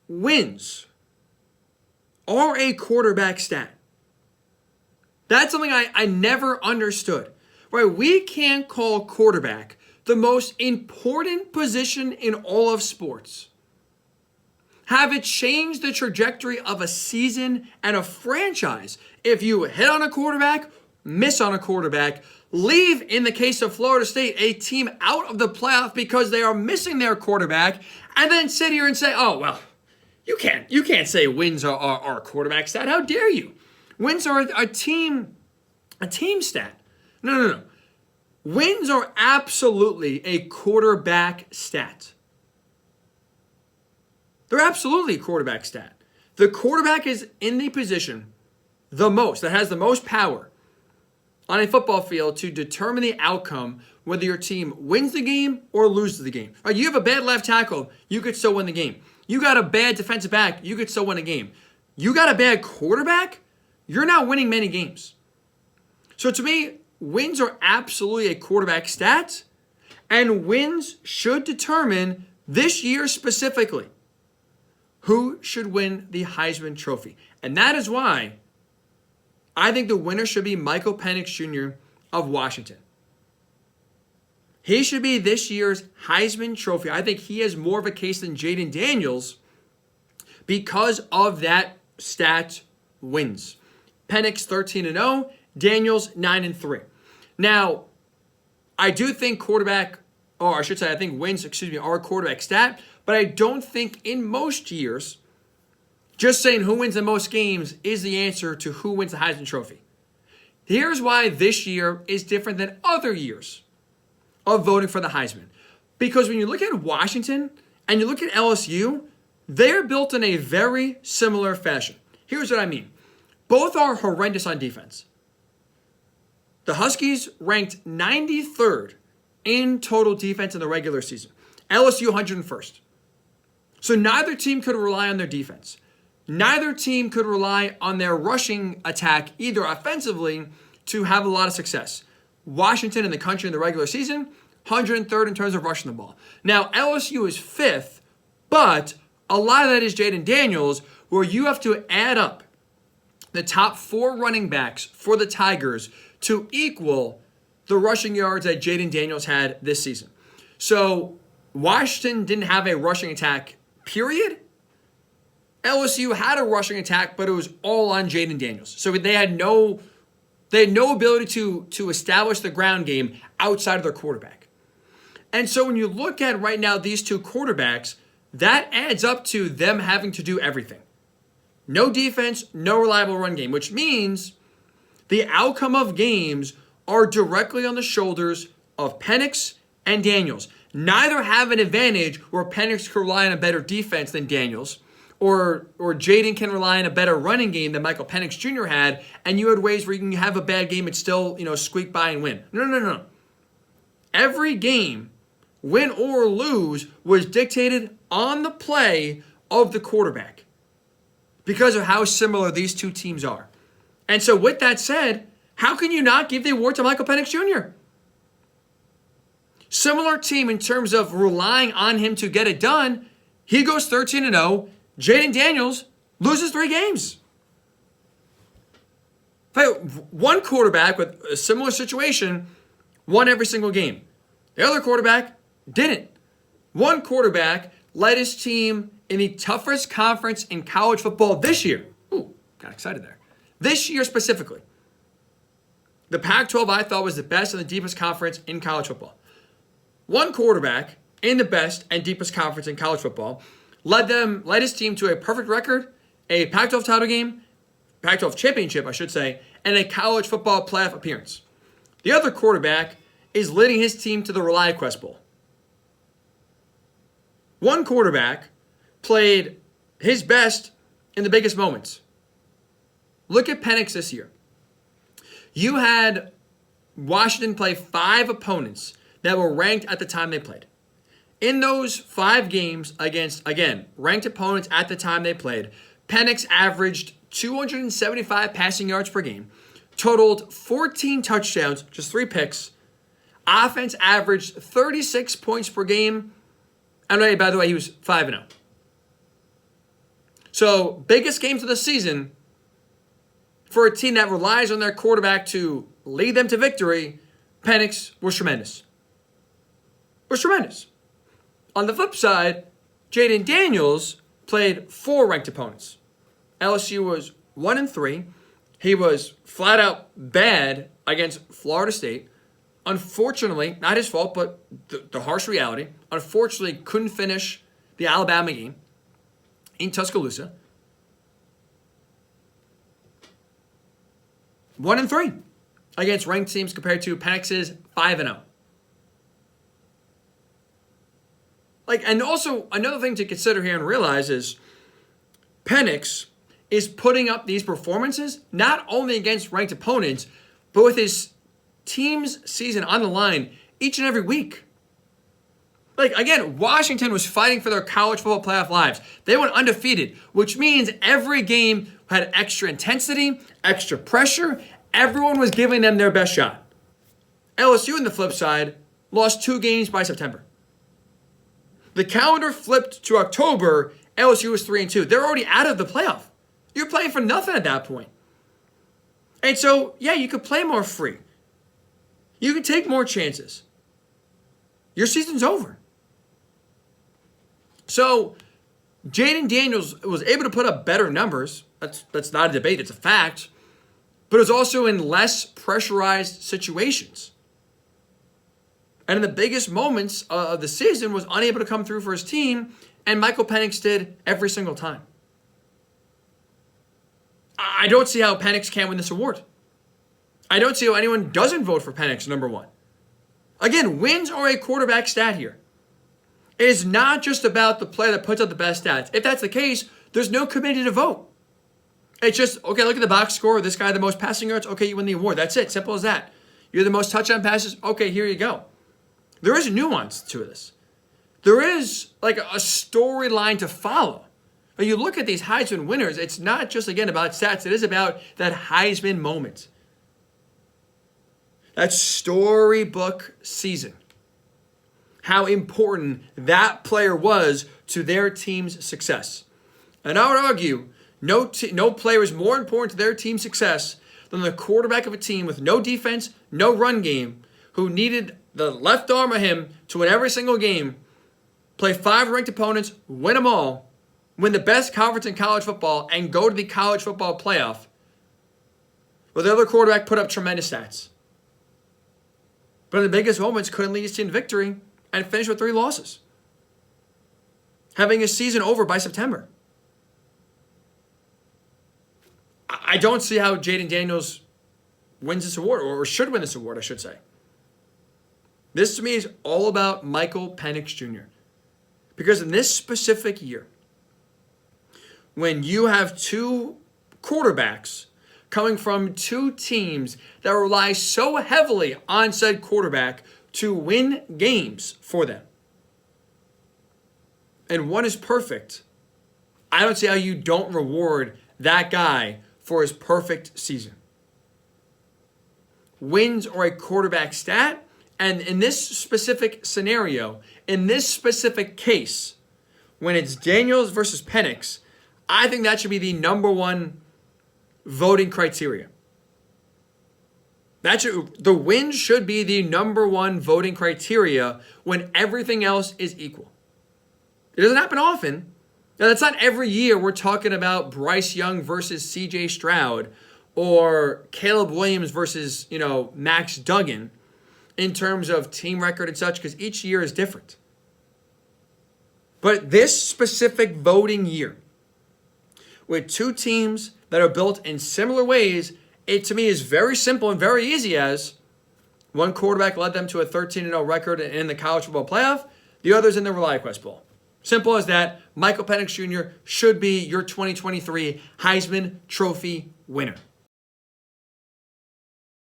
wins are a quarterback stat. That's something I never understood. Right? We can't call quarterback the most important position in all of sports. Have it change the trajectory of a season and a franchise if you hit on a quarterback, miss on a quarterback, leave, in the case of Florida State, a team out of the playoff because they are missing their quarterback, and then sit here and say, oh, well, you can't say wins are a quarterback stat. How dare you? Wins are a team stat. No. Wins are absolutely a quarterback stat. They're absolutely a quarterback stat. The quarterback is in the position that has the most power on a football field to determine the outcome, whether your team wins the game or loses the game. Right, you have a bad left tackle, you could still win the game. You got a bad defensive back, you could still win a game. You got a bad quarterback, you're not winning many games. So to me, wins are absolutely a quarterback stat, and wins should determine, this year specifically, who should win the Heisman Trophy. And that is why I think the winner should be Michael Penix Jr. of Washington. He should be this year's Heisman Trophy. I think he has more of a case than Jayden Daniels because of that stat wins. Penix 13-0, Daniels 9-3. Now, I do think I think wins, are a quarterback stat, but I don't think in most years, just saying who wins the most games is the answer to who wins the Heisman Trophy. Here's why this year is different than other years of voting for the Heisman. Because when you look at Washington and you look at LSU, they're built in a very similar fashion. Here's what I mean. Both are horrendous on defense. The Huskies ranked 93rd in total defense in the regular season. LSU 101st. So neither team could rely on their defense. Neither team could rely on their rushing attack, either offensively, to have a lot of success. Washington in the country in the regular season, 103rd in terms of rushing the ball. Now, LSU is 5th, but a lot of that is Jayden Daniels, where you have to add up the top 4 running backs for the Tigers to equal the rushing yards that Jayden Daniels had this season. So Washington didn't have a rushing attack, period. LSU had a rushing attack, but it was all on Jayden Daniels. So they had no ability to establish the ground game outside of their quarterback. And so when you look at right now these two quarterbacks, that adds up to them having to do everything. No defense, no reliable run game, which means the outcome of games are directly on the shoulders of Penix and Daniels. Neither have an advantage where Penix can rely on a better defense than Daniels, or Jayden can rely on a better running game than Michael Penix Jr. had, and you had ways where you can have a bad game and still, squeak by and win. No. Every game, win or lose, was dictated on the play of the quarterback because of how similar these two teams are. And so with that said, how can you not give the award to Michael Penix Jr.? Similar team in terms of relying on him to get it done. He goes 13-0. Jayden Daniels loses 3 games. One quarterback with a similar situation won every single game. The other quarterback didn't. One quarterback led his team in the toughest conference in college football this year. Ooh, got excited there. This year specifically. The Pac-12 I thought was the best and the deepest conference in college football. One quarterback in the best and deepest conference in college football led his team to a perfect record, a Pac-12 title game, Pac-12 championship, I should say, and a college football playoff appearance. The other quarterback is leading his team to the ReliaQuest Bowl. One quarterback played his best in the biggest moments. Look at Penix this year. You had Washington play 5 opponents that were ranked at the time they played. In those 5 games against, again, ranked opponents at the time they played, Penix averaged 275 passing yards per game, totaled 14 touchdowns, just 3 picks. Offense averaged 36 points per game. And by the way, he was 5-0. So, biggest games of the season for a team that relies on their quarterback to lead them to victory, Penix was tremendous. On the flip side, Jayden Daniels played 4 ranked opponents. LSU was 1-3. He was flat out bad against Florida State. Unfortunately, not his fault, but the harsh reality, unfortunately couldn't finish the Alabama game in Tuscaloosa. 1-3 against ranked teams compared to Penix's 5-0. And also another thing to consider here and realize is Penix is putting up these performances not only against ranked opponents, but with his team's season on the line each and every week. Again, Washington was fighting for their college football playoff lives. They went undefeated, which means every game had extra intensity, extra pressure. Everyone was giving them their best shot. LSU, on the flip side, lost 2 games by September. The calendar flipped to October. LSU was 3-2. They're already out of the playoff. You're playing for nothing at that point. And so, yeah, you could play more free. You can take more chances. Your season's over. So, Jayden Daniels was able to put up better numbers. That's not a debate. It's a fact. But it was also in less pressurized situations. And in the biggest moments of the season was unable to come through for his team, and Michael Penix did every single time. I don't see how Penix can't win this award. I don't see how anyone doesn't vote for Penix, number 1. Again, wins are a quarterback stat here. It is not just about the player that puts up the best stats. If that's the case, there's no committee to vote. It's just, okay, look at the box score. This guy had the most passing yards. Okay, you win the award. That's it. Simple as that. You're the most touchdown passes. Okay, here you go. There is nuance to this. There is a storyline to follow. When you look at these Heisman winners, it's not just, again, about stats. It is about that Heisman moment. That storybook season. How important that player was to their team's success. And I would argue, no player is more important to their team's success than the quarterback of a team with no defense, no run game, who needed the left arm of him to win every single game, play 5 ranked opponents, win them all, win the best conference in college football, and go to the college football playoff, where the other quarterback put up tremendous stats. But in the biggest moments, couldn't lead his team to victory and finish with 3 losses, having his season over by September. I don't see how Jayden Daniels wins this award, or should win this award, I should say. This, to me, is all about Michael Penix Jr. Because in this specific year, when you have 2 quarterbacks coming from 2 teams that rely so heavily on said quarterback to win games for them, and one is perfect, I don't see how you don't reward that guy for his perfect season. Wins are a quarterback stat. And in this specific scenario, in this specific case, when it's Daniels versus Penix, I think that should be the number 1 voting criteria. The win should be the number 1 voting criteria when everything else is equal. It doesn't happen often. Now, that's not every year we're talking about Bryce Young versus C.J. Stroud or Caleb Williams versus, Max Duggan, in terms of team record and such, because each year is different. But this specific voting year, with 2 teams that are built in similar ways, it to me is very simple and very easy as one quarterback led them to a 13-0 record in the college football playoff, the other's in the ReliaQuest Bowl. Simple as that. Michael Penix Jr. should be your 2023 Heisman Trophy winner.